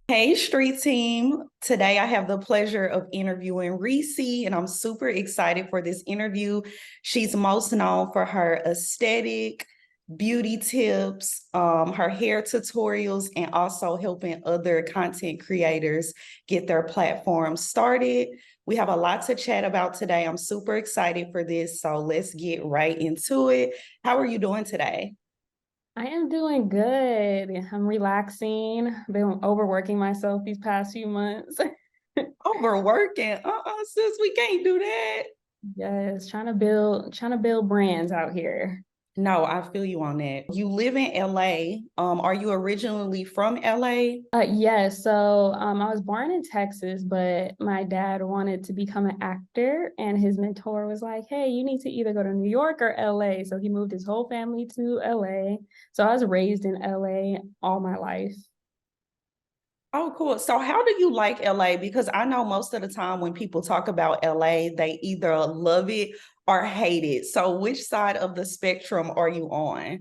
Hey, street team. Today I have the pleasure of interviewing Reesie, and I'm super excited for this interview. She's most known for her aesthetic, beauty tips, her hair tutorials, and also helping other content creators get their platforms started. We have a lot to chat about today. I'm super excited for this, so let's get right into it. How are you doing today? I am doing good. I'm relaxing. Been overworking myself these past few months. Overworking. Sis, we can't do that. Yes, trying to build brands out here. No, I feel you on that. You live in LA. Are you originally from LA? Yes, so I was born in Texas, but my dad wanted to become an actor, and his mentor was like, "Hey, you need to either go to New York or LA." So he moved his whole family to LA. So I was raised in LA all my life. Oh, cool. So how do you like LA? Because I know most of the time when people talk about LA, they either love it or hate it. So which side of the spectrum are you on?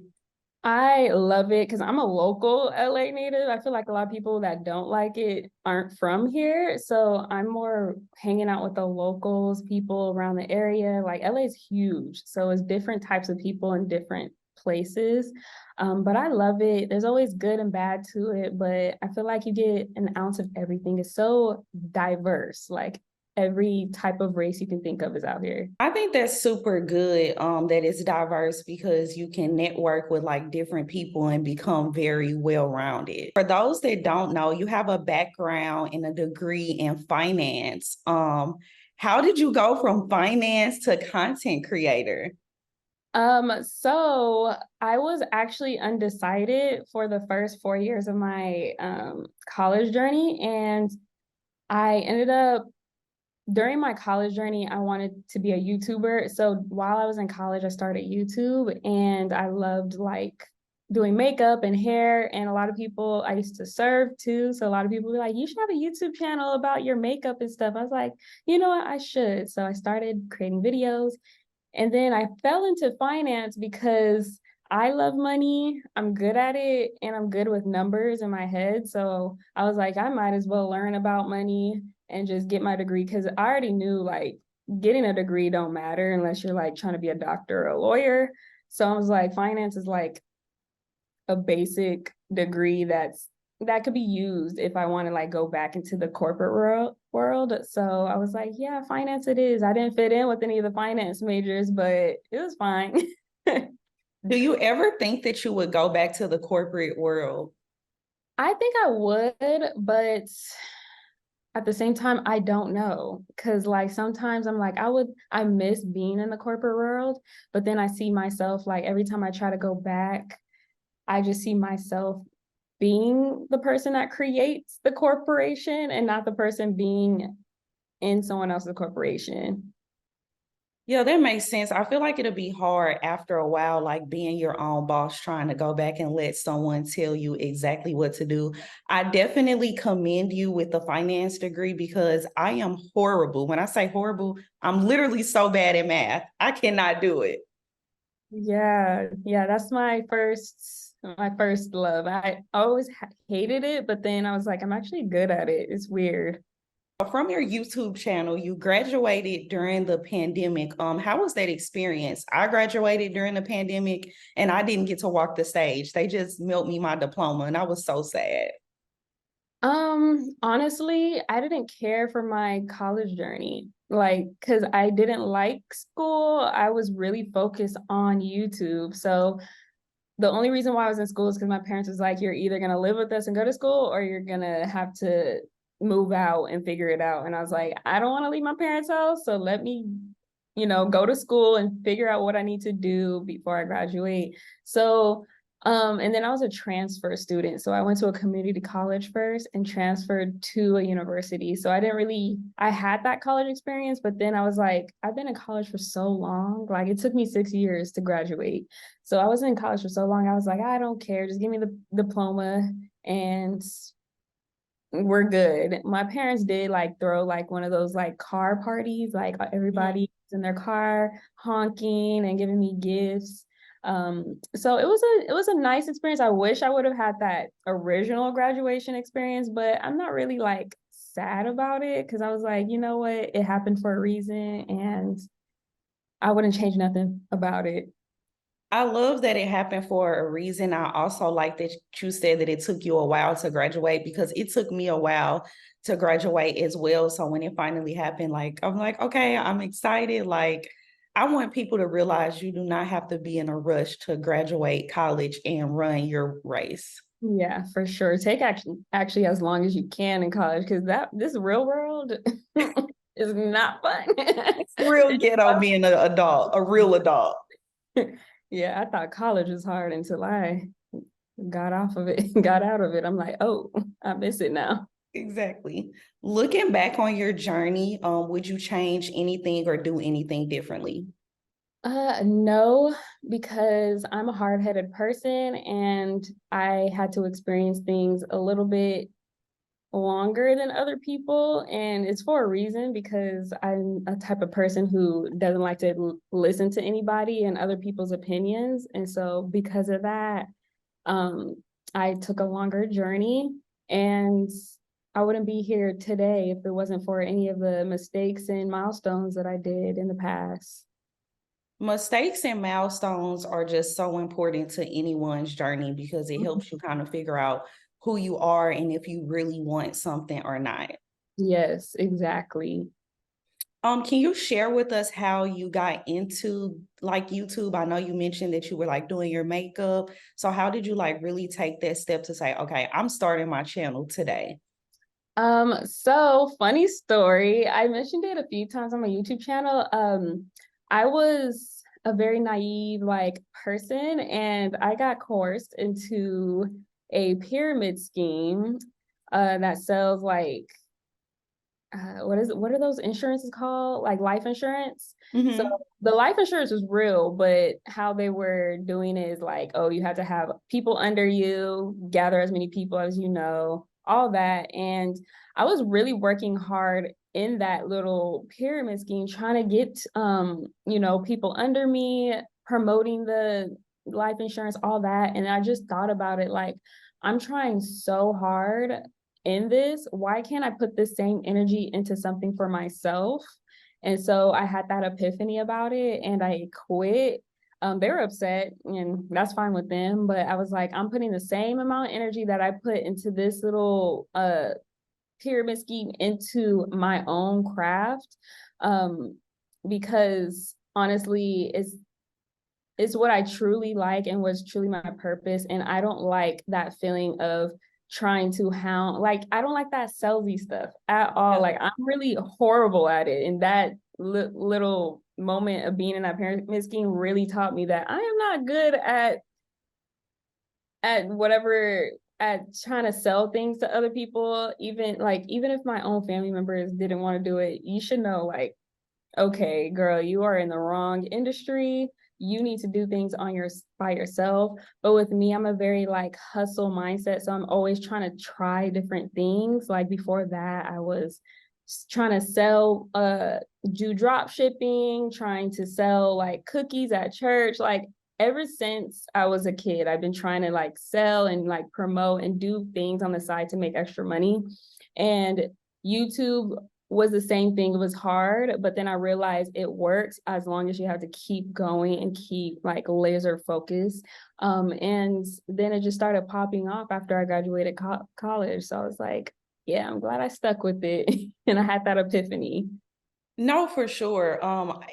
I love it because I'm a local LA native. I feel like a lot of people that don't like it aren't from here. So I'm more hanging out with the locals, people around the area. Like LA is huge. So it's different types of people in different places. But I love it. There's always good and bad to it, but I feel like you get an ounce of everything. It's so diverse. Like every type of race you can think of is out here. I think that's super good, that it's diverse because you can network with like different people and become very well-rounded. For those that don't know, you have a background and a degree in finance. How did you go from finance to content creator? So I was actually undecided for the first 4 years of my college journey, and I ended up during my college journey, I wanted to be a YouTuber. So while I was in college, I started YouTube, and I loved like doing makeup and hair. And a lot of people, I used to serve too. So a lot of people were like, you should have a YouTube channel about your makeup and stuff. I was like, you know what, I should. So I started creating videos. And then I fell into finance because I love money. I'm good at it and I'm good with numbers in my head. So I was like, I might as well learn about money and just get my degree because I already knew like getting a degree don't matter unless you're like trying to be a doctor or a lawyer. So I was like, finance is like a basic degree that could be used if I want to like go back into the corporate world. So I was like, yeah, finance it is. I didn't fit in with any of the finance majors, but it was fine. Do you ever think that you would go back to the corporate world? I think I would, but at the same time, I don't know. Cause like sometimes I'm like, I miss being in the corporate world, but then I see myself like every time I try to go back, I just see myself being the person that creates the corporation and not the person being in someone else's corporation. Yeah, that makes sense. I feel like it'll be hard after a while, like being your own boss, trying to go back and let someone tell you exactly what to do. I definitely commend you with the finance degree because I am horrible. When I say horrible, I'm literally so bad at math. I cannot do it. Yeah, yeah, that's my first love. I always hated it, but then I was like, I'm actually good at it. It's weird. From your YouTube channel, you graduated during the pandemic. How was that experience? I graduated during the pandemic and I didn't get to walk the stage. They just mailed me my diploma and I was so sad. Honestly, I didn't care for my college journey. Like, because I didn't like school, I was really focused on YouTube. So the only reason why I was in school is because my parents was like, you're either gonna live with us and go to school, or you're gonna have to move out and figure it out. And I was like, I don't want to leave my parents' house, so let me, go to school and figure out what I need to do before I graduate. So, and then I was a transfer student, so I went to a community college first and transferred to a university. So I had that college experience, but then I was like, I've been in college for so long, like it took me 6 years to graduate. So I was in college for so long. I was like, I don't care. Just give me the diploma and we're good. My parents did like throw like one of those like car parties, like everybody's in their car honking and giving me gifts. So it was a nice experience. I wish I would have had that original graduation experience, but I'm not really like sad about it because I was like, you know what, it happened for a reason, and I wouldn't change nothing about it. I love that it happened for a reason. I also like that you said that it took you a while to graduate because it took me a while to graduate as well. So when it finally happened, like I'm like, okay, I'm excited. Like I want people to realize you do not have to be in a rush to graduate college and run your race. Yeah, for sure. Take actually as long as you can in college because that this real world is not fun. Real ghetto being an adult, a real adult. Yeah, I thought college was hard until I got off of it, got out of it. I'm like, oh, I miss it now. Exactly. Looking back on your journey, would you change anything or do anything differently? No, because I'm a hard-headed person and I had to experience things a little bit longer than other people. And it's for a reason because I'm a type of person who doesn't like to listen to anybody and other people's opinions. And so because of that, um, I took a longer journey, and I wouldn't be here today if it wasn't for any of the mistakes and milestones that I did in the past. Mistakes and milestones are just so important to anyone's journey because it helps you kind of figure out who you are and if you really want something or not. Yes, exactly. Can you share with us how you got into like YouTube? I know you mentioned that you were like doing your makeup. So how did you like really take that step to say, okay, I'm starting my channel today? So funny story. I mentioned it a few times on my YouTube channel. I was a very naive like person, and I got coerced into a pyramid scheme that sells like what are those insurances called? Like life insurance. So Mm-hmm. the life insurance was real, but how they were doing it is like, oh, you have to have people under you, gather as many people as you know, all that. And I was really working hard in that little pyramid scheme, trying to get people under me, promoting the life insurance, all that. And I just thought about it like, I'm trying so hard in this, why can't I put the same energy into something for myself? And so I had that epiphany about it and I quit. They were upset and that's fine with them, but I was like, I'm putting the same amount of energy that I put into this little pyramid scheme into my own craft. Um, because honestly, it's what I truly like and what's truly my purpose. And I don't like that feeling of trying to hound, like, I don't like that salesy stuff at all. Like, I'm really horrible at it. And that little moment of being in that pyramid scheme really taught me that I am not good at whatever at trying to sell things to other people. Even if my own family members didn't want to do it, you should know, like, okay, girl, you are in the wrong industry. You need to do things on your by yourself. But with me, I'm a very like hustle mindset. So I'm always trying to try different things. Like before that, I was trying to sell do drop shipping, trying to sell like cookies at church. Like ever since I was a kid, I've been trying to like sell and like promote and do things on the side to make extra money. And YouTube was the same thing. It was hard, but then I realized it works as long as you have to keep going and keep like laser focused. And then it just started popping off after I graduated college. So I was like, yeah, I'm glad I stuck with it. And I had that epiphany. No, for sure.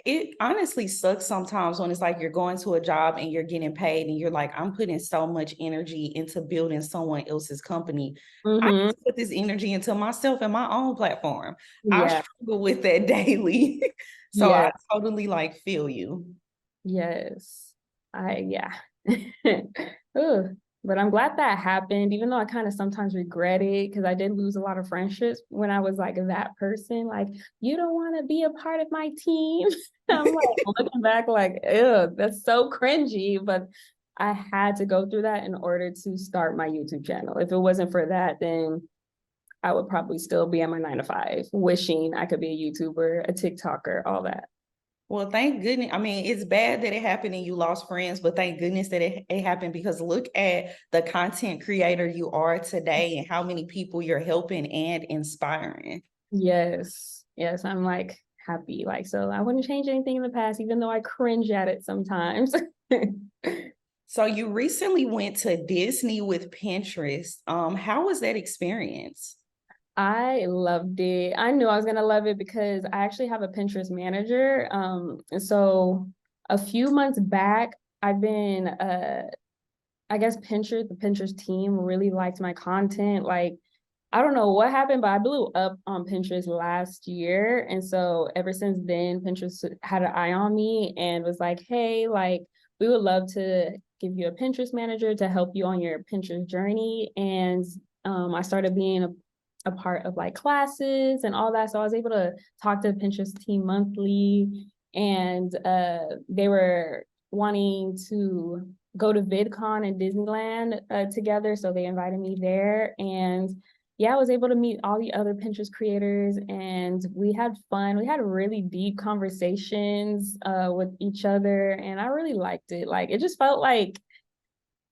It honestly sucks sometimes when it's like you're going to a job and you're getting paid and you're like, I'm putting so much energy into building someone else's company. I need Mm-hmm. to put this energy into myself and my own platform. I Yeah. struggle with that daily. So I Yeah. totally like feel you. Yes. Yeah. Ugh. But I'm glad that happened, even though I kind of sometimes regret it because I did lose a lot of friendships when I was like that person. Like, you don't want to be a part of my team. I'm like looking back, like, ew, that's so cringy. But I had to go through that in order to start my YouTube channel. If it wasn't for that, then I would probably still be at my 9 to 5, wishing I could be a YouTuber, a TikToker, all that. Well, thank goodness. I mean, it's bad that it happened and you lost friends, but thank goodness that it happened because look at the content creator you are today and how many people you're helping and inspiring. Yes, yes, I'm like happy. Like, so I wouldn't change anything in the past, even though I cringe at it sometimes. So you recently went to Disney with Pinterest. How was that experience? I loved it. I knew I was gonna love it because I actually have a Pinterest manager. And so a few months back, I've been I guess the Pinterest team really liked my content. Like, I don't know what happened, but I blew up on Pinterest last year. And so ever since then, Pinterest had an eye on me and was like, hey, like, we would love to give you a Pinterest manager to help you on your Pinterest journey. And I started being a part of like classes and all that. So I was able to talk to the Pinterest team monthly, and they were wanting to go to VidCon and Disneyland together. So they invited me there. And yeah, I was able to meet all the other Pinterest creators and we had fun. We had really deep conversations with each other. And I really liked it. Like, it just felt like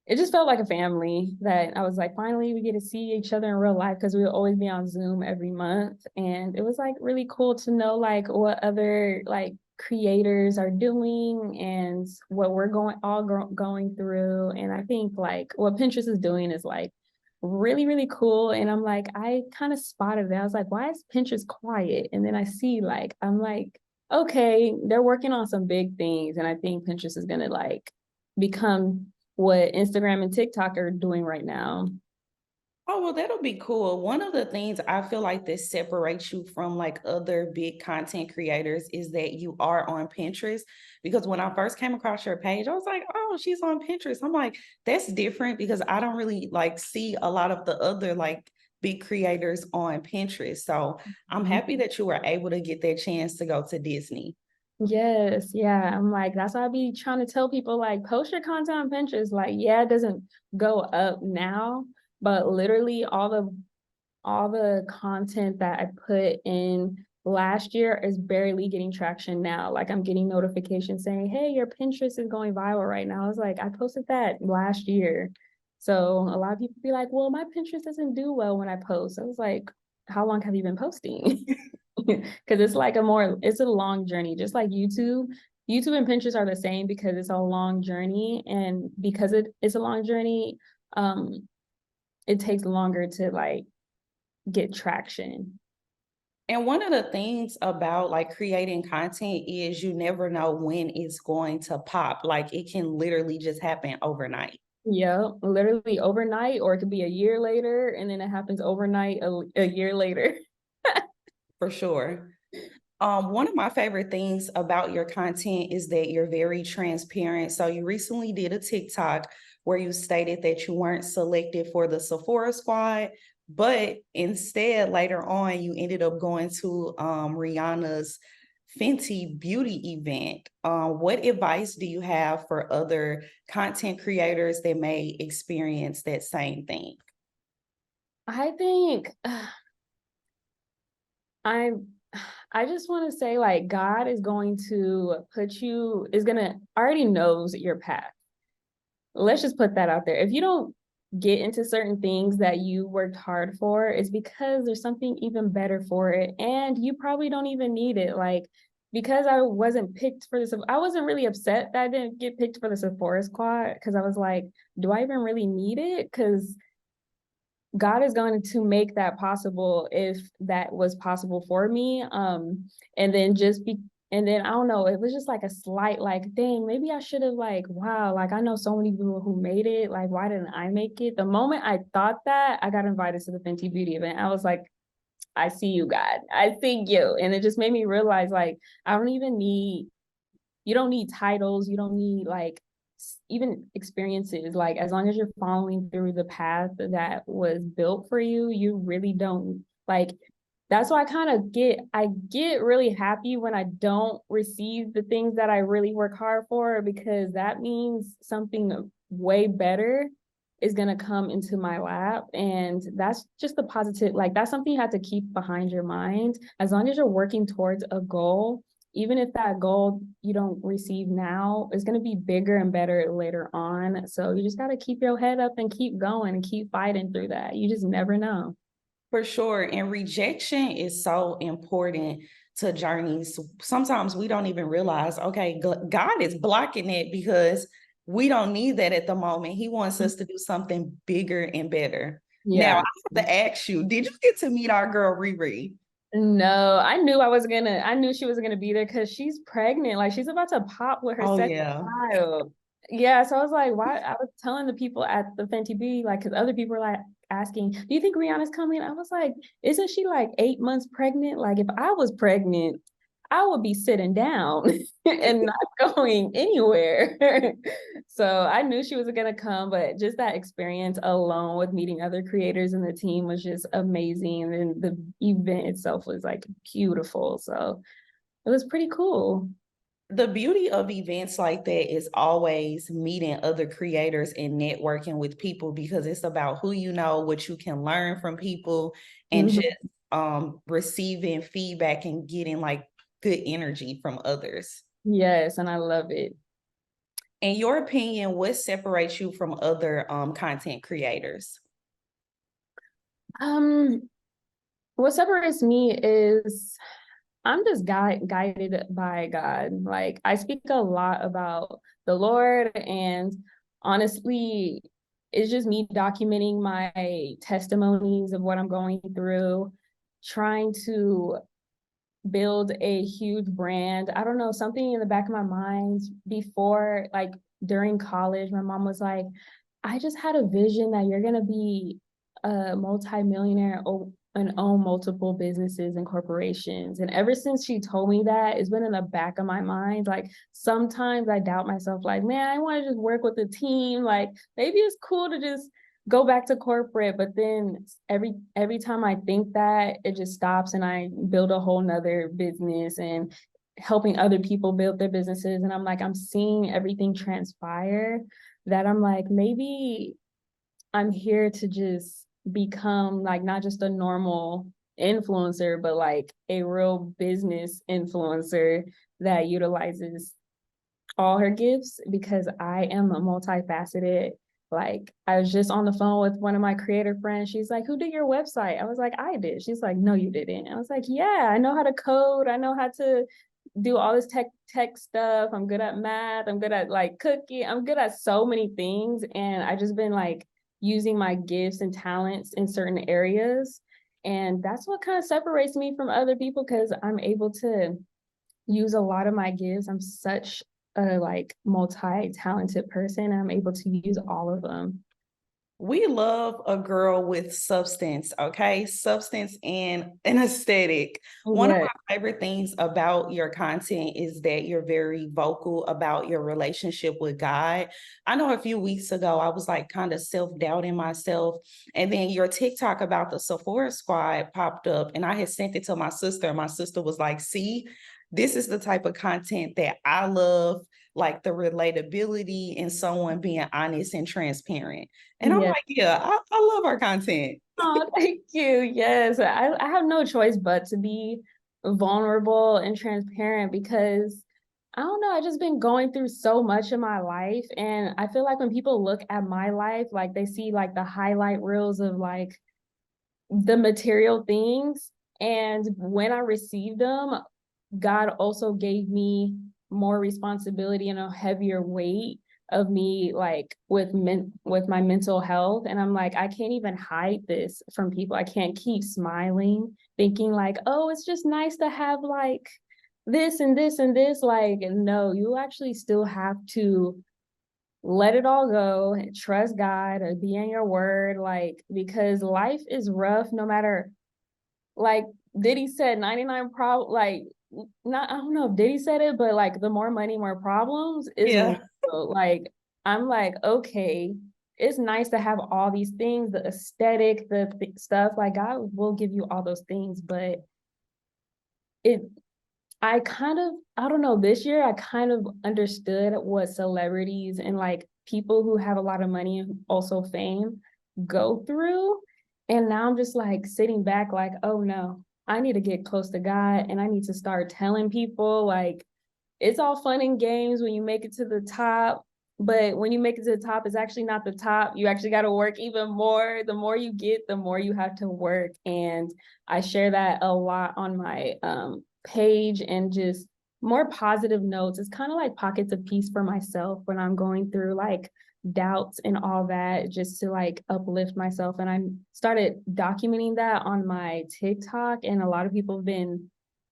a family that I was like, finally, we get to see each other in real life because we would always be on Zoom every month. And it was like really cool to know like what other like creators are doing and what we're going through. And I think like what Pinterest is doing is like really, really cool. And I'm like, I kind of spotted it. I was like, why is Pinterest quiet? And then I see like, I'm like, okay, they're working on some big things. And I think Pinterest is gonna like become what Instagram and TikTok are doing right now. Oh, well, that'll be cool. One of the things I feel like that separates you from like other big content creators is that you are on Pinterest. Because when I first came across your page, I was like, oh, she's on Pinterest. I'm like, that's different because I don't really like see a lot of the other like big creators on Pinterest. So I'm happy that you were able to get that chance to go to Disney. Yes, yeah. I'm like, that's why I be trying to tell people like post your content on Pinterest. Like, yeah, it doesn't go up now, but literally all the content that I put in last year is barely getting traction now. Like I'm getting notifications saying, hey, your Pinterest is going viral right now. I was like, I posted that last year. So a lot of people be like, well, my Pinterest doesn't do well when I post. I was like, how long have you been posting? Because it's a long journey, just like YouTube. YouTube and Pinterest are the same because it's a long journey. And because it's a long journey, um, it takes longer to like get traction. And one of the things about like creating content is you never know when it's going to pop. Like it can literally just happen overnight. Yeah, literally overnight, or it could be a year later, and then it happens overnight a year later. For sure. One of my favorite things about your content is that you're very transparent. So you recently did a TikTok where you stated that you weren't selected for the Sephora squad, but instead later on you ended up going to Rihanna's Fenty beauty event. What advice do you have for other content creators that may experience that same thing? I think I'm I just want to say like God is going to is gonna already knows your path. Let's just put that out there. If you don't get into certain things that you worked hard for, it's because there's something even better for it. And you probably don't even need it. Like, because I wasn't picked for this, I wasn't really upset that I didn't get picked for the Sephora squad because I was like, do I even really need it? Because God is going to make that possible if that was possible for me. And then and then I don't know, it was just like a slight like, dang, maybe I should have like, wow, like I know so many people who made it. Like, why didn't I make it? The moment I thought that, I got invited to the Fenty Beauty event. I was like, I see you, God. I see you. And it just made me realize like I don't even need you don't need titles, you don't need like even experiences. Like as long as you're following through the path that was built for you, you really don't like that's why I get really happy when I don't receive the things that I really work hard for, because that means something way better is going to come into my lap. And that's just the positive, like that's something you have to keep behind your mind. As long as you're working towards a goal, even if that goal you don't receive now is going to be bigger and better later on. So you just got to keep your head up and keep going and keep fighting through that. You just never know. For sure. And rejection is so important to journeys. Sometimes we don't even realize, okay, God is blocking it because we don't need that at the moment. He wants us to do something bigger and better. Now, I Yeah. have to ask you, did you get to meet our girl Riri? No, I knew she was gonna be there because she's pregnant. Like she's about to pop with her Oh, second yeah. child. Yeah, so I was like, why? I was telling the people at the Fenty Beauty, like, because other people were like asking, do you think Rihanna's coming? I was like, isn't she like 8 months pregnant? Like, if I was pregnant, I would be sitting down and not going anywhere. So I knew she was gonna come, but just that experience alone with meeting other creators in the team was just amazing. And the event itself was like beautiful. So it was pretty cool. The beauty of events like that is always meeting other creators and networking with people because it's about who you know, what you can learn from people, and Mhm. just receiving feedback and getting like good energy from others. Yes, and I love it. In your opinion, what separates you from other content creators? Um, what separates me is I'm just guided by God. Like I speak a lot about the Lord, and honestly, it's just me documenting my testimonies of what I'm going through, trying to build a huge brand. I don't know, something in the back of my mind before, like during college, my mom was like, I just had a vision that you're gonna be a multimillionaire and own multiple businesses and corporations. And ever since she told me that, it's been in the back of my mind. Like sometimes I doubt myself, like, man, I want to just work with a team. Like maybe it's cool to just go back to corporate. But then every time I think that, it just stops and I build a whole nother business and helping other people build their businesses. And I'm like, I'm seeing everything transpire that I'm like, maybe I'm here to just become like not just a normal influencer, but like a real business influencer that utilizes all her gifts because I am a multifaceted. Like I was just on the phone with one of my creator friends. She's like, "Who did your website?" I was like, "I did." She's like, "No, you didn't." I was like, "Yeah, I know how to code. I know how to do all this tech stuff. I'm good at math. I'm good at like cooking. I'm good at so many things." And I just been like using my gifts and talents in certain areas. And that's what kind of separates me from other people because I'm able to use a lot of my gifts. I'm such a like multi-talented person. I'm able to use all of them. We love a girl with substance, okay? Substance and an aesthetic. One of Yeah. my favorite things about your content is that you're very vocal about your relationship with God. I know a few weeks ago, I was like kind of self-doubting myself. And then your TikTok about the Sephora squad popped up, and I had sent it to my sister. And my sister was like, see, this is the type of content that I love, like the relatability and someone being honest and transparent. And I'm Yeah. like, yeah, I love our content. Oh, thank you. Yes. I have no choice but to be vulnerable and transparent because I don't know, I just been going through so much in my life. And I feel like when people look at my life, like they see like the highlight reels of like the material things. And when I received them, God also gave me more responsibility and a heavier weight of me like with my mental health, and I'm like I can't even hide this from people. I can't keep smiling thinking like, oh, it's just nice to have like this and this and this. Like no, you actually still have to let it all go, trust God or be in your word, like because life is rough no matter, like Diddy said 99 like not, I don't know if Diddy said it, but like the more money, more problems is real. Yeah. Like I'm like, okay, it's nice to have all these things, the aesthetic, the stuff. Like God will give you all those things, but it I kind of, I don't know, this year I kind of understood what celebrities and like people who have a lot of money and also fame go through. And now I'm just like sitting back, like, oh no, I need to get close to God and I need to start telling people like it's all fun and games when you make it to the top. But when you make it to the top, it's actually not the top. You actually got to work even more. The more you get, the more you have to work. And I share that a lot on my page and just more positive notes. It's kind of like pockets of peace for myself when I'm going through like doubts and all that, just to like uplift myself. And I started documenting that on my TikTok, and a lot of people have been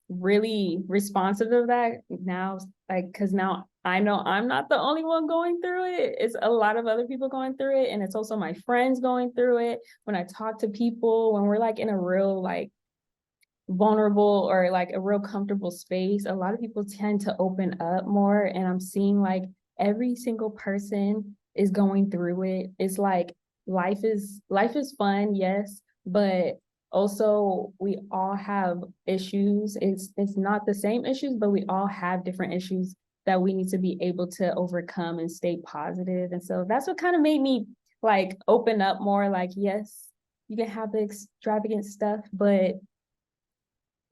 really responsive of that now, like, because now I know I'm not the only one going through it. It's a lot of other people going through it, and it's also my friends going through it. When I talk to people, when we're like in a real like vulnerable or like a real comfortable space, a lot of people tend to open up more, and I'm seeing like every single person is going through it. It's like life is fun, yes, but also we all have issues. It's not the same issues, but we all have different issues that we need to be able to overcome and stay positive. And so that's what kind of made me like open up more, like, yes, you can have the extravagant stuff, but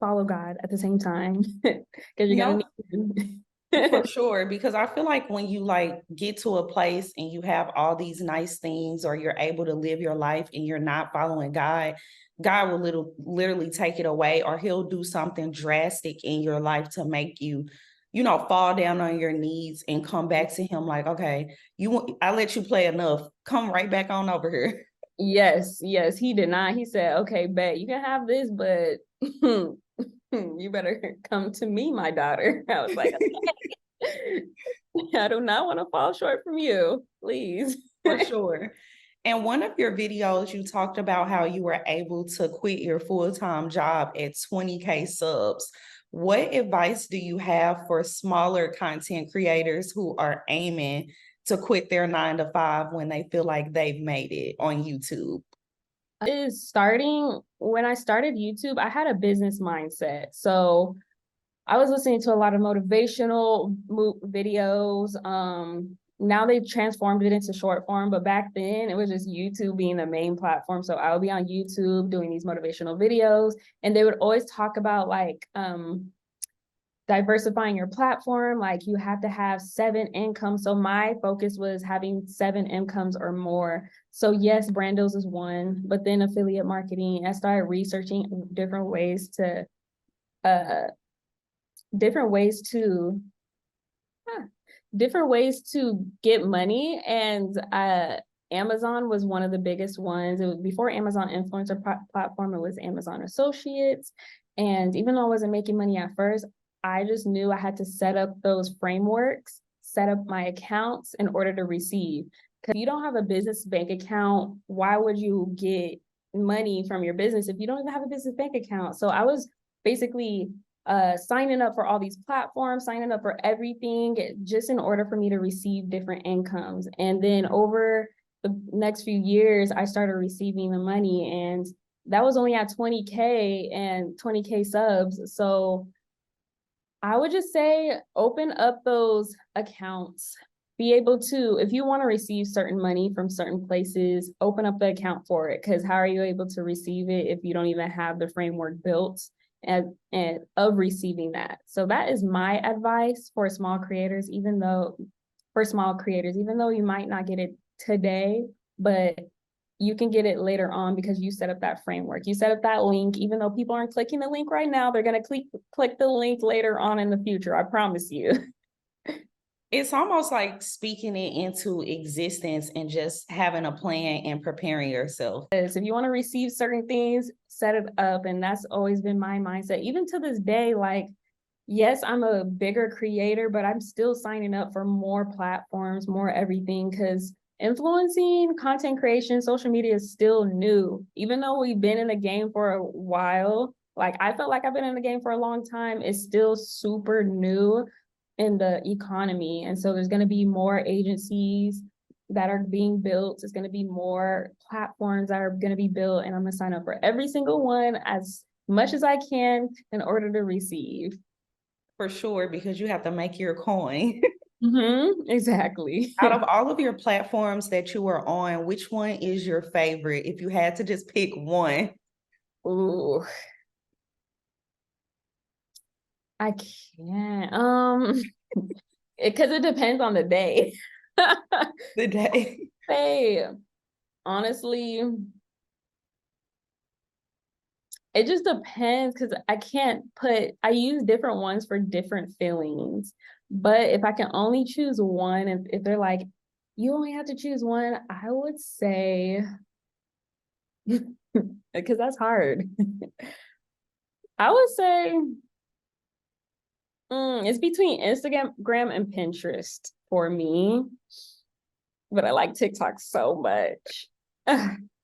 follow God at the same time because you're gonna No, need for to. sure, because I feel like when you like get to a place and you have all these nice things, or you're able to live your life and you're not following God, God will literally take it away, or he'll do something drastic in your life to make you, fall down on your knees and come back to him like, okay, I let you play enough. Come right back on over here. Yes, yes, he did not. He said, okay, bet you can have this, but you better come to me, my daughter. I was like, okay. I do not want to fall short from you, please. For sure. And one of your videos, you talked about how you were able to quit your full-time job at 20K subs. What advice do you have for smaller content creators who are aiming to quit their 9 to 5 when they feel like they've made it on YouTube? Is starting when I started YouTube, I had a business mindset. So I was listening to a lot of motivational videos. Now they transformed it into short form, but back then it was just YouTube being the main platform. So I would be on YouTube doing these motivational videos, and they would always talk about like diversifying your platform, like you have to have 7 incomes. So my focus was having 7 incomes or more. So yes, Brandos is one, but then affiliate marketing. I started researching uh different ways to different ways to get money. And Amazon was one of the biggest ones. It was before Amazon influencer platform, it was Amazon Associates. And even though I wasn't making money at first, I just knew I had to set up those frameworks, set up my accounts in order to receive. Because if you don't have a business bank account, why would you get money from your business if you don't even have a business bank account? So I was basically signing up for all these platforms, signing up for everything, just in order for me to receive different incomes. And then over the next few years, I started receiving the money, and that was only at 20K and 20K subs. So I would just say open up those accounts. Be able to, if you want to receive certain money from certain places, open up the account for it. Because how are you able to receive it if you don't even have the framework built and of receiving that? So that is my advice for small creators, even though you might not get it today, but you can get it later on because you set up that framework. You set up that link. Even though people aren't clicking the link right now, they're going to click the link later on in the future. I promise you. It's almost like speaking it into existence and just having a plan and preparing yourself. If you want to receive certain things, set it up. And that's always been my mindset. Even to this day, like, yes, I'm a bigger creator, but I'm still signing up for more platforms, more everything, because influencing, content creation, social media is still new. Even though we've been in the game for a while, like I felt like I've been in the game for a long time, it's still super new in the economy. And so there's going to be more agencies that are being built. It's going to be more platforms that are going to be built, and I'm going to sign up for every single one as much as I can in order to receive. For sure, because you have to make your coin. Exactly. Out of all of your platforms that you were on, which one is your favorite? If you had to just pick one. Ooh, I can't. Because it depends on the day. The day. Say, honestly, it just depends because I use different ones for different feelings. But if I can only choose one, if they're like, you only have to choose one, I would say, because that's hard. I would say it's between Instagram and Pinterest for me, but I like TikTok so much.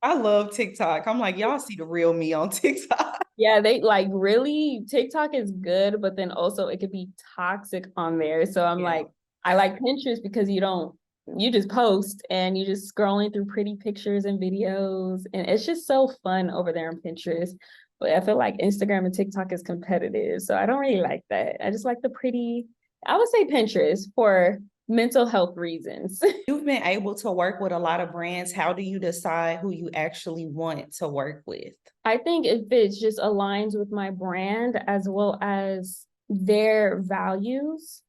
I love TikTok. I'm like, y'all see the real me on TikTok. Yeah, they like really TikTok is good, but then also it could be toxic on there. So I'm Yeah. like, I like Pinterest because you just post and you just scrolling through pretty pictures and videos, and it's just so fun over there on Pinterest. But I feel like Instagram and TikTok is competitive. So I don't really like that. I just like the pretty, I would say Pinterest for mental health reasons. You've been able to work with a lot of brands. How do you decide who you actually want to work with? I think if it just aligns with my brand as well as their values.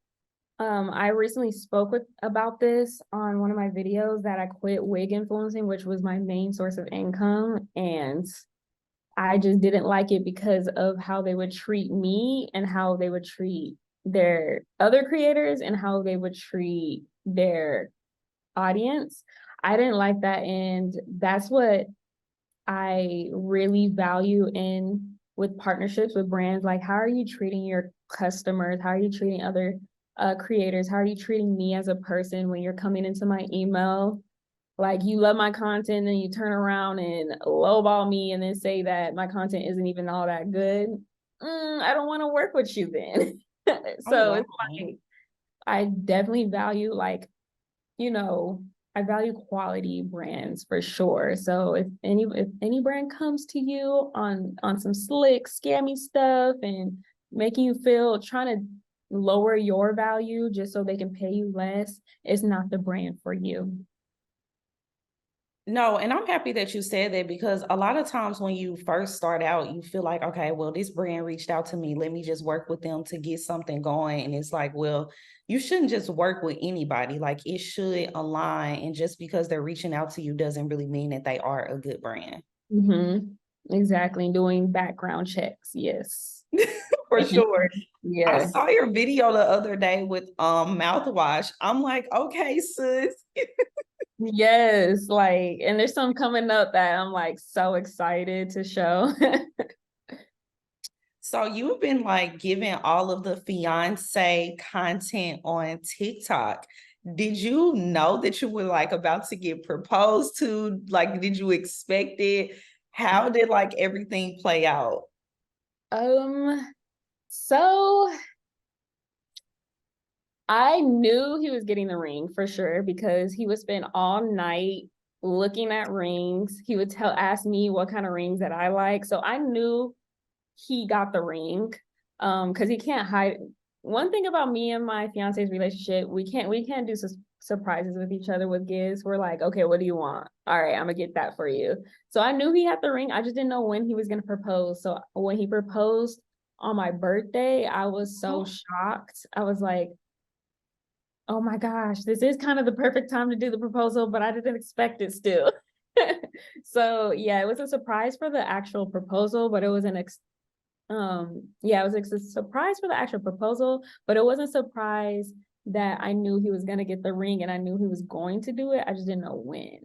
I recently spoke about this on one of my videos that I quit wig influencing, which was my main source of income. And I just didn't like it because of how they would treat me and how they would treat their other creators and how they would treat their audience. I didn't like that. And that's what I really value in with partnerships with brands. Like, how are you treating your customers? How are you treating other creators? How are you treating me as a person when you're coming into my email? Like, you love my content and you turn around and lowball me and then say that my content isn't even all that good. I don't want to work with you then. Oh, So wow. it's like, I definitely value like, you know, I value quality brands for sure. So if any brand comes to you on some slick, scammy stuff and making you feel trying to lower your value just so they can pay you less, it's not the brand for you. No, and I'm happy that you said that because a lot of times when you first start out, you feel like, okay, well, this brand reached out to me. Let me just work with them to get something going. And it's like, well, you shouldn't just work with anybody. Like it should align. And just because they're reaching out to you doesn't really mean that they are a good brand. Exactly. Doing background checks. Yes. For sure. I Yeah. saw your video the other day with mouthwash. I'm like, okay, sis. Yes. Like, and there's some coming up that I'm like so excited to show. So you've been like giving all of the fiance content on TikTok. Did you know that you were like about to get proposed to? Like, did you expect it? How did like everything play out? Um, so I knew he was getting the ring for sure because he would spend all night looking at rings. He would ask me what kind of rings that I like. So I knew he got the ring. Because he can't hide. One thing about me and my fiance's relationship, we can't do surprises with each other with gifts. We're like, okay, what do you want? All right, I'm gonna get that for you. So I knew he had the ring. I just didn't know when he was gonna propose. So when he proposed on my birthday, I was so Oh, shocked. I was like, oh my gosh, this is kind of the perfect time to do the proposal, but I didn't expect it still. So yeah, it was a surprise for the actual proposal, but it was yeah, it was like a surprise for the actual proposal, but it wasn't a surprise that I knew he was gonna get the ring and I knew he was going to do it. I just didn't know when.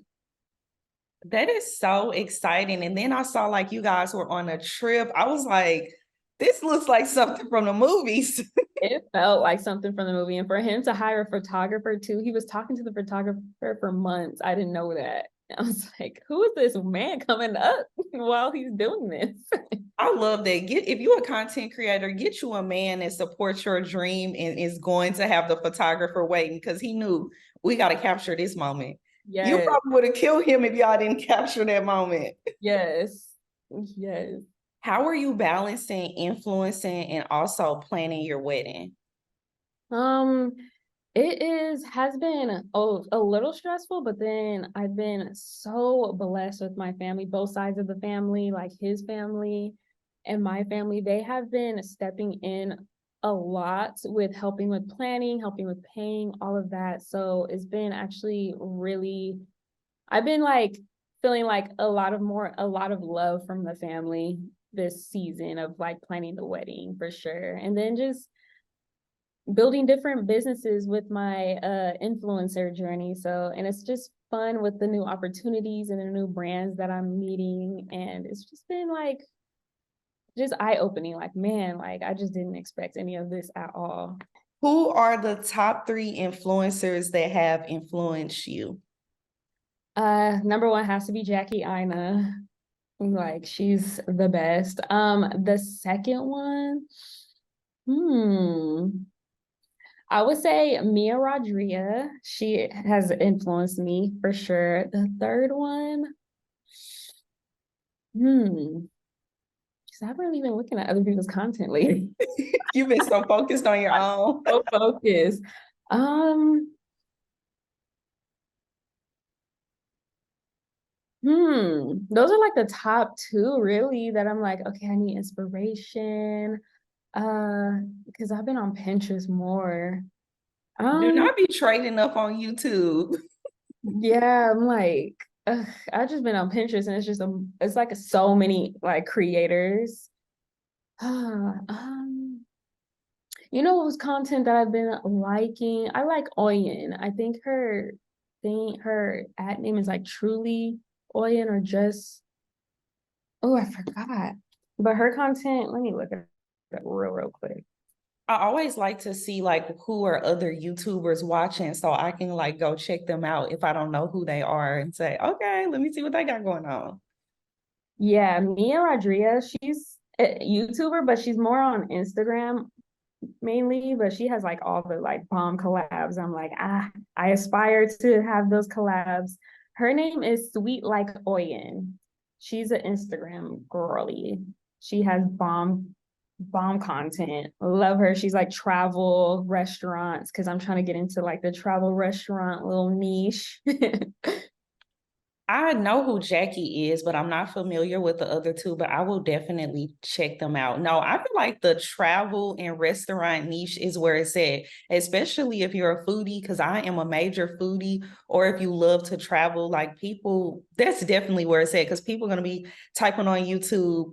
that is so exciting. And then I saw like you guys were on a trip. I was like, this looks like something from the movies. It felt like something from the movie. And for him to hire a photographer too, he was talking to the photographer for months. I didn't know that. I was like, who is this man coming up while he's doing this? I love that. Get if you're a content creator, get you a man that supports your dream and is going to have the photographer waiting because he knew we got to capture this moment. You Yes, probably would have killed him if y'all didn't capture that moment. yes, yes. How are you balancing influencing and also planning your wedding? Um, it has been a little stressful, but then I've been so blessed with my family, both sides of the family, like his family and my family. They have been stepping in a lot with helping with planning, helping with paying, all of that. So it's been actually really, I've been like feeling like a lot of love from the family this season of like planning the wedding for sure. And then just building different businesses with my influencer journey. So, and it's just fun with the new opportunities and the new brands that I'm meeting. And it's just been like just eye-opening, like, man, like I just didn't expect any of this at all. Who are the top three influencers that have influenced you? Number one has to be Jackie Ina. Like she's the best. The second one, hmm, I would say Mia Rodriguez. She has influenced me for sure. The third one, because I haven't really been looking at other people's content lately. You've been so focused on your own. So focused. Um, those are like the top two really that I'm like, okay, I need inspiration. Because I've been on Pinterest more. Do Um, not be trading up on YouTube. yeah, I'm like, ugh, I've just been on Pinterest and it's like so many like creators. Um, you know whose content that I've been liking? I like Oyen. I think her ad name is like Truly Oyen or just, oh, I forgot. But her content, let me look at it real quick. I always like to see like who are other YouTubers watching so I can like go check them out if I don't know who they are and say, okay, let me see what they got going on. Yeah, Mia Rodriguez, she's a YouTuber, but she's more on Instagram mainly, but she has like all the like bomb collabs. I'm like, I aspire to have those collabs. Her name is Sweet Like Oyen. She's an Instagram girly. She has bomb content. Love her. She's like travel restaurants because I'm trying to get into like the travel restaurant little niche. I know who Jackie is, but I'm not familiar with the other two, but I will definitely check them out. No, I feel like the travel and restaurant niche is where it's at, especially if you're a foodie, because I am a major foodie, or if you love to travel, like people, that's definitely where it's at, because people are going to be typing on YouTube,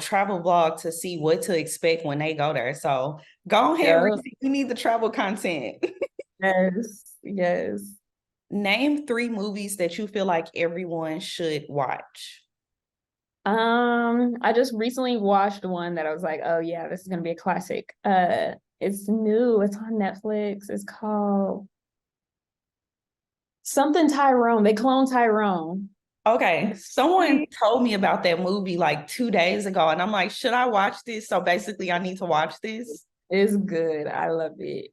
travel vlog to see what to expect when they go there. So go ahead, Yeah. Reese, you need the travel content. Yes. Yes. Name three movies that you feel like everyone should watch. I just recently watched one that I was like, oh yeah, this is gonna be a classic. It's new, it's on Netflix. It's called something Tyrone. They clone Tyrone. Okay, someone told me about that movie like 2 days ago, and I'm like, should I watch this? So basically, I need to watch this. It's good. I love it.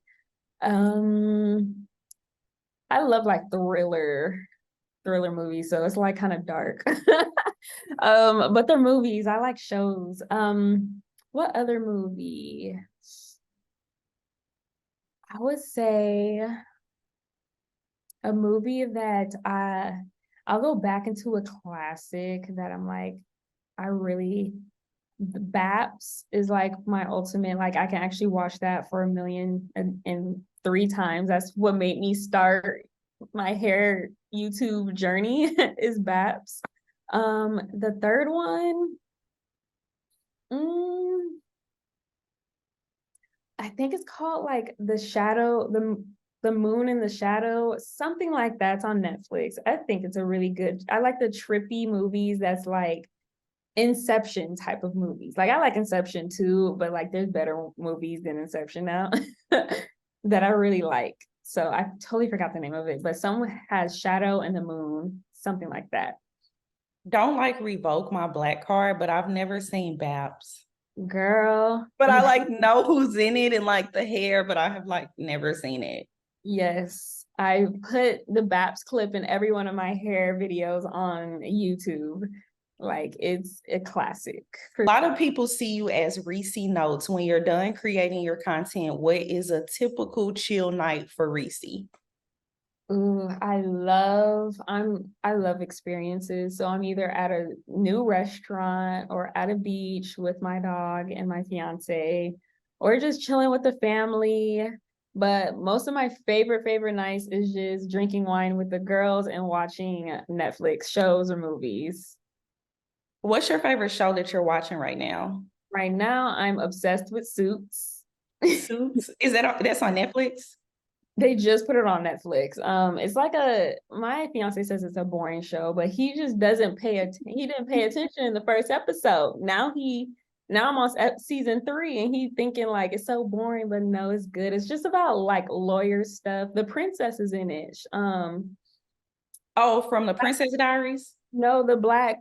Um, I love like thriller movies, so it's like kind of dark. But they're movies. I like shows. What other movie? I would say a movie that I'll go back into a classic that I'm like, I really Baps is like my ultimate, like I can actually watch that for a million and three times. That's what made me start my hair YouTube journey is Baps. The third one, mm, I think it's called like the moon in the shadow, something like that's on Netflix. I think it's a really good. I like the trippy movies that's like Inception type of movies. Like I like Inception too, but like there's better movies than Inception now that I really like. So I totally forgot the name of it, but someone has Shadow and the Moon, something like that. Don't like revoke my black card, but I've never seen Babs. Girl, But I you like know who's in it and like the hair, but I have like never seen it. yes. I put the Baps clip in every one of my hair videos on YouTube. Like it's a classic. A lot of people see you as Reesie Notes. When you're done creating your content, what is a typical chill night for Reesie? Ooh, I love experiences. So I'm either at a new restaurant or at a beach with my dog and my fiance. or just chilling with the family. But most of my favorite nights is just drinking wine with the girls and watching Netflix shows or movies. What's your favorite show that you're watching right now? Right now, I'm obsessed with Suits. Suits? Is that's on Netflix? They just put it on Netflix. It's like my fiance says it's a boring show, but he just doesn't he didn't pay attention in the first episode. Now I'm on season 3 and he thinking like it's so boring, but no, it's good. It's just about like lawyer stuff. The princess is in it. Oh, from the Princess Diaries? No, the black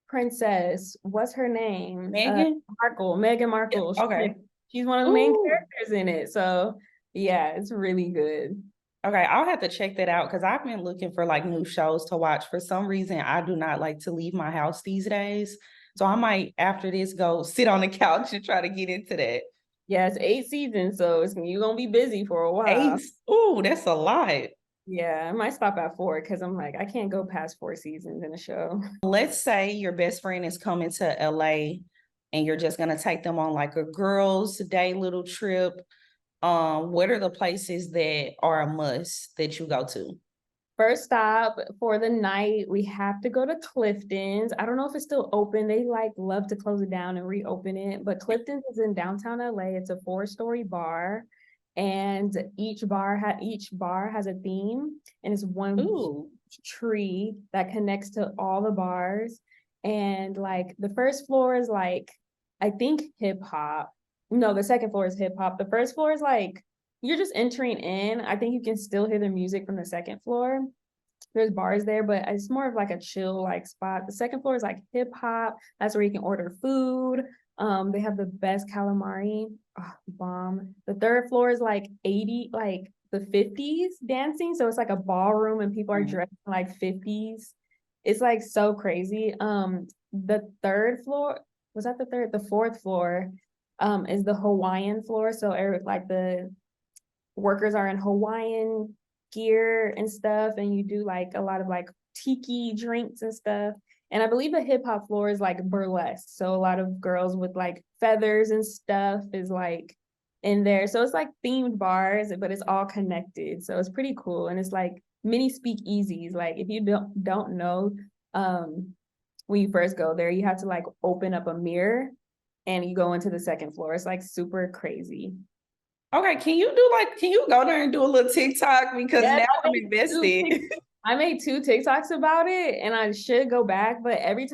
princess. What's her name? Megan? Meghan Yeah, Markle. okay. She's one of the main Ooh. characters in it. So yeah, it's really good. Okay, I'll have to check that out because I've been looking for like new shows to watch. For some reason, I do not like to leave my house these days. So I might, after this, go sit on the couch and try to get into that. Yeah, it's 8 seasons, so you're gonna be busy for a while. Eight. Ooh, that's a lot. Yeah, I might stop at 4 because I'm like, I can't go past 4 seasons in a show. Let's say your best friend is coming to LA and you're just gonna take them on like a girls' day little trip. What are the places that are a must that you go to? First stop for the night, we have to go to Clifton's. I don't know if it's still open. They like love to close it down and reopen it, but Clifton's is in downtown LA. It's a 4-story bar, and each bar has a theme, and it's one Ooh. tree that connects to all the bars. And like the first floor is like, I think hip hop. No, the second floor is hip hop. The first floor is like you're just entering in. I think you can still hear the music from the second floor. There's bars there, but it's more of like a chill like spot. The second floor is like hip hop. That's where you can order food. They have the best calamari. Oh, bomb. The third floor is like 80, like the 50s dancing. So it's like a ballroom and people are dressed in like 50s. It's like so crazy. The third floor, was that the third? The fourth floor is the Hawaiian floor. So like the workers are in Hawaiian gear and stuff, and you do like a lot of like tiki drinks and stuff. And I believe the hip hop floor is like burlesque. So a lot of girls with like feathers and stuff is like in there. So it's like themed bars, but it's all connected. So it's pretty cool. And it's like mini speakeasies. Like if you don't know, when you first go there, you have to like open up a mirror and you go into the second floor. It's like super crazy. Okay, can you go there and do a little TikTok because Yes, now I'm invested. I made 2 TikToks about it, and I should go back. But actually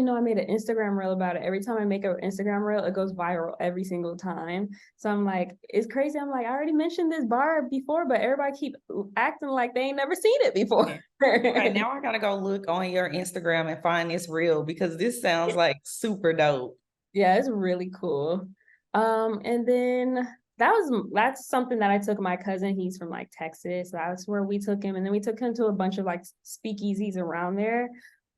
no, I made an Instagram reel about it. Every time I make an Instagram reel, it goes viral every single time. So I'm like, it's crazy. I'm like, I already mentioned this bar before, but everybody keep acting like they ain't never seen it before. Okay, now I gotta go look on your Instagram and find this reel because this sounds like super dope. Yeah, it's really cool. And then that's something that I took my cousin. He's from like Texas. So that's where we took him. And then we took him to a bunch of like speakeasies around there.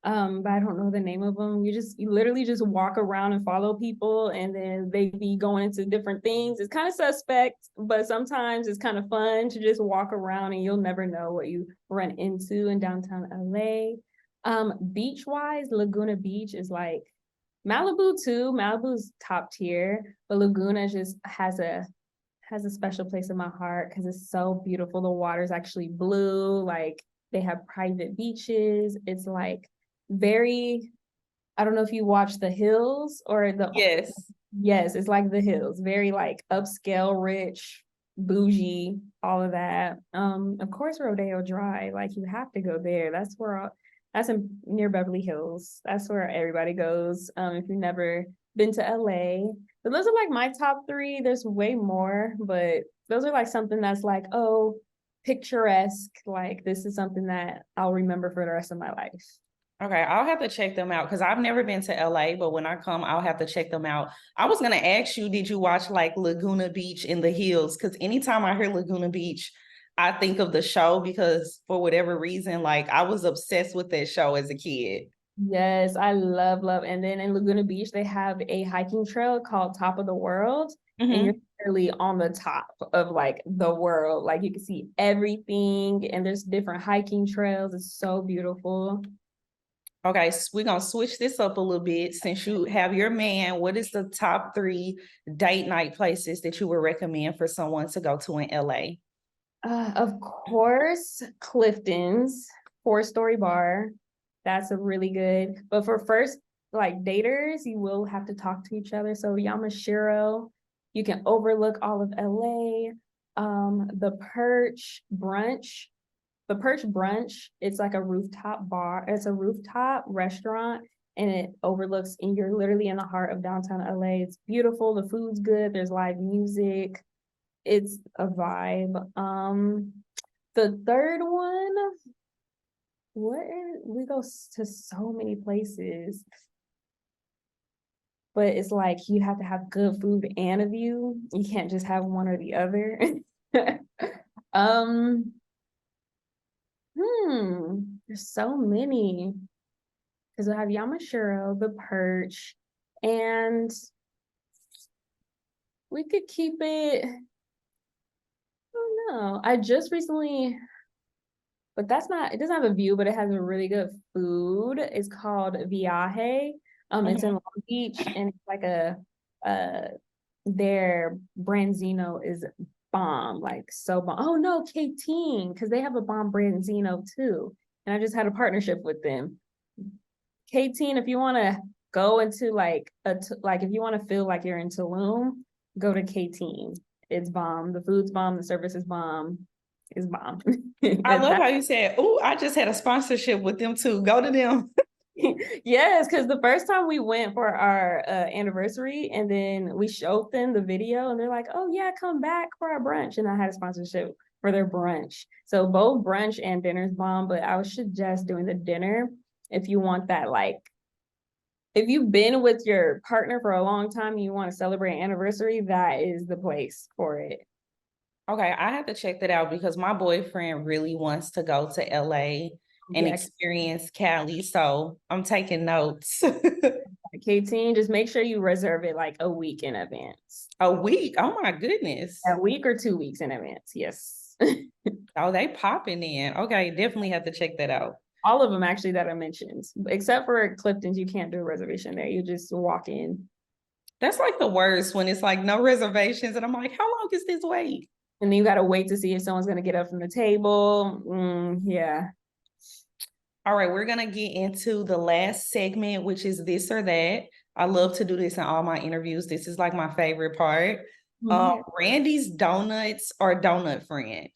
But I don't know the name of them. You literally just walk around and follow people, and then they be going into different things. It's kind of suspect, but sometimes it's kind of fun to just walk around and you'll never know what you run into in downtown LA. Beach wise, Laguna Beach is like Malibu too. Malibu's top tier, but Laguna just has a special place in my heart because it's so beautiful. The water's actually blue. Like they have private beaches. It's like very, I don't know if you watch The Hills or Yes. yes, it's like The Hills, very like upscale, rich, bougie, all of that. Of course, Rodeo Drive, like you have to go there. That's near Beverly Hills. That's where everybody goes. If you've never been to LA. So those are like my top 3. There's way more, but those are like something that's like, oh, picturesque. Like this is something that I'll remember for the rest of my life. Okay, I'll have to check them out because I've never been to LA, but when I come, I'll have to check them out. I was gonna ask you, did you watch like Laguna Beach in the Hills? Because anytime I hear Laguna Beach, I think of the show because for whatever reason, like I was obsessed with that show as a kid. Yes, I love. And then in Laguna Beach, they have a hiking trail called Top of the World. And you're Mhm. literally on the top of like the world. Like you can see everything, and there's different hiking trails. It's so beautiful. Okay, so we're gonna switch this up a little bit. Since you have your man, what is the top three date night places that you would recommend for someone to go to in LA? Of course, Clifton's 4-story bar. That's a really good. But for first like daters, you will have to talk to each other. So Yamashiro, you can overlook all of LA. The Perch brunch. The Perch brunch, it's like a rooftop bar. It's a rooftop restaurant and it overlooks and you're literally in the heart of downtown LA. It's beautiful. The food's good. There's live music. It's a vibe. The third one, we go to so many places, but it's like you have to have good food and a view. You can't just have one or the other. um, there's so many because I have Yamashiro, the Perch, and we could keep it. I don't know. I just recently but that's not, it doesn't have a view, but it has a really good food. It's called Viaje. It's in Mhm. Long Beach and it's like uh their branzino is bomb, like so bomb. Oh no, K-Teen, because they have a bomb branzino too. And I just had a partnership with them. K-Teen, if you want to go into like like if you want to feel like you're in Tulum, go to K-Teen. It's bomb. The food's bomb, the service is bomb. It's bomb. I And love how you said, "Oh, I just had a sponsorship with them too. Go to them." yes, because the first time we went for our anniversary and then we showed them the video and they're like, oh yeah, come back for our brunch. And I had a sponsorship for their brunch. So both brunch and dinner's bomb, but I would suggest doing the dinner if you want that, like, if you've been with your partner for a long time and you want to celebrate an anniversary, that is the place for it. Okay, I have to check that out because my boyfriend really wants to go to LA and Yeah, experience Cali. So I'm taking notes. K-Teen, just make sure you reserve it like a week in advance. A week. Oh my goodness. A week or 2 weeks in advance. Yes. Oh, they popping in. Okay, definitely have to check that out. All of them actually that I mentioned, except for Clifton's, you can't do a reservation there. You just walk in. That's like the worst when it's like no reservations. And I'm like, how long is this wait? And then you got to wait to see if someone's going to get up from the table. Yeah. All right, we're going to get into the last segment, which is this or that. I love to do this in all my interviews. This is like my favorite part. Yeah. Randy's Donuts or Donut Friend?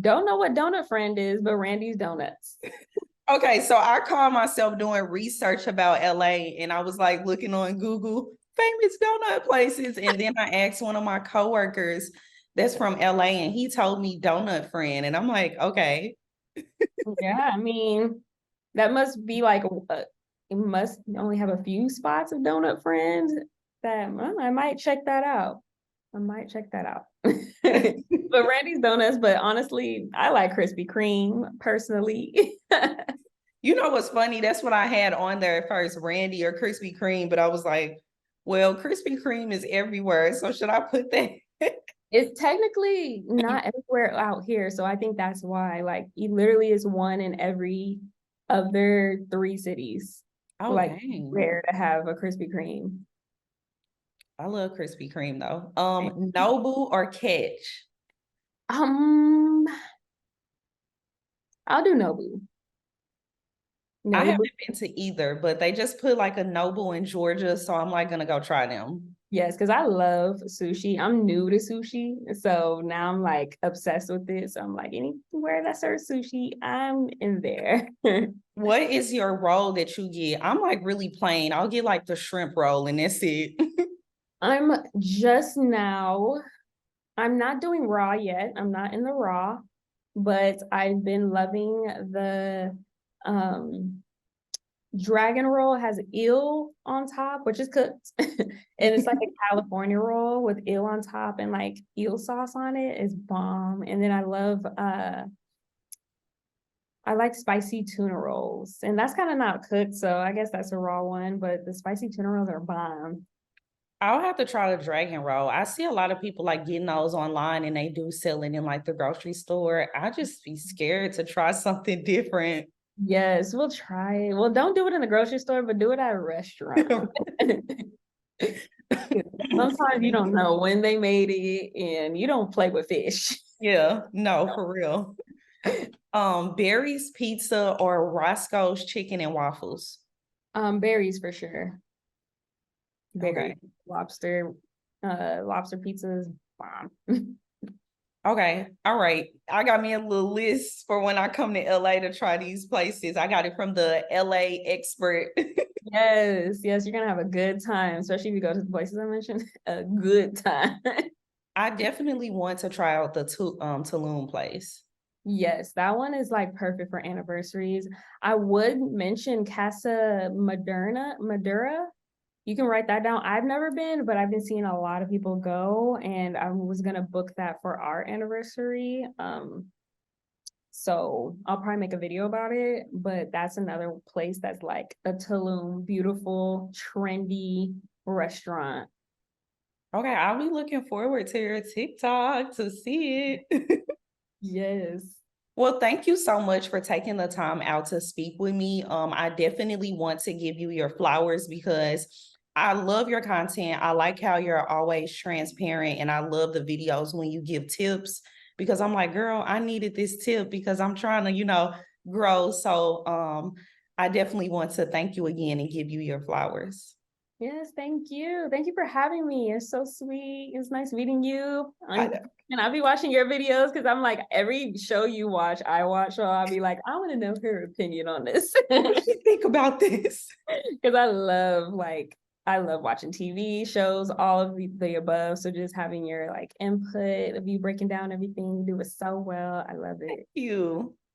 Don't know what donut friend is, but Randy's Donuts. Okay, so I call myself doing research about LA and I was like looking on Google famous donut places. And then I asked one of my coworkers that's from LA and he told me Donut Friend. And I'm like, okay. Yeah, I mean, that must be like, it must only have a few spots of donut friends that I might check that out. I might check that out. But Randy's Donuts, but honestly, I like Krispy Kreme personally. You know what's funny? That's what I had on there at first, Randy or Krispy Kreme, but I was like, well, Krispy Kreme is everywhere. So should I put that? It's technically not everywhere out here, so I think that's why. Like, it literally is one in every other 3 cities. Oh, Like, dang. where to have a Krispy Kreme. I love Krispy Kreme though. Noble or Catch? Um, I'll do Nobu. I Nobu. haven't been to either, but they just put like a Noble in Georgia, so I'm like gonna go try them. Yes, because I love sushi. I'm new to sushi, so now I'm like obsessed with it. So I'm like, anywhere that serves sushi, I'm in there. What is your roll that you get? I'm like really plain. I'll get like the shrimp roll and that's it. I'm just now, I'm not doing raw yet. I'm not in the raw, but I've been loving the um dragon roll has eel on top, which is cooked. And it's like a California roll with eel on top and like eel sauce on it is bomb. And then I like spicy tuna rolls. And that's kind of not cooked, so I guess that's a raw one, but the spicy tuna rolls are bomb. I'll have to try the dragon roll. I see a lot of people like getting those online and they do sell it in like the grocery store. I just be scared to try something different. Yes, we'll try it. Well, don't do it in the grocery store, but do it at a restaurant. Sometimes you don't know when they made it and you don't play with fish. Yeah, no, for real. Barry's Pizza or Roscoe's Chicken and Waffles? Berries for sure. Berries, Okay. lobster, lobster pizza is bomb. Okay. All right. I got me a little list for when I come to LA to try these places. I got it from the LA expert. Yes, yes, you're gonna have a good time, especially if you go to the places I mentioned. A good time. I definitely want to try out the Tulum place. Yes, that one is like perfect for anniversaries. I would mention Casa Madura. You can write that down. I've never been, but I've been seeing a lot of people go, and I was gonna book that for our anniversary. So I'll probably make a video about it, but that's another place that's like a Tulum, beautiful, trendy restaurant. Okay, I'll be looking forward to your TikTok to see it. Yes. Well, thank you so much for taking the time out to speak with me. I definitely want to give you your flowers because I love your content. I like how you're always transparent, and I love the videos when you give tips because I'm like, girl, I needed this tip because I'm trying to, grow. So, I definitely want to thank you again and give you your flowers. Yes, thank you. Thank you for having me. You're so sweet. It's nice meeting you. I know. And I'll be watching your videos because I'm like, every show you watch, I watch. So I'll be like, I want to know her opinion on this. What do you think about this? Because I love watching TV shows, all of the above. So just having your like input of you breaking down everything, you do it so well. I love it. You.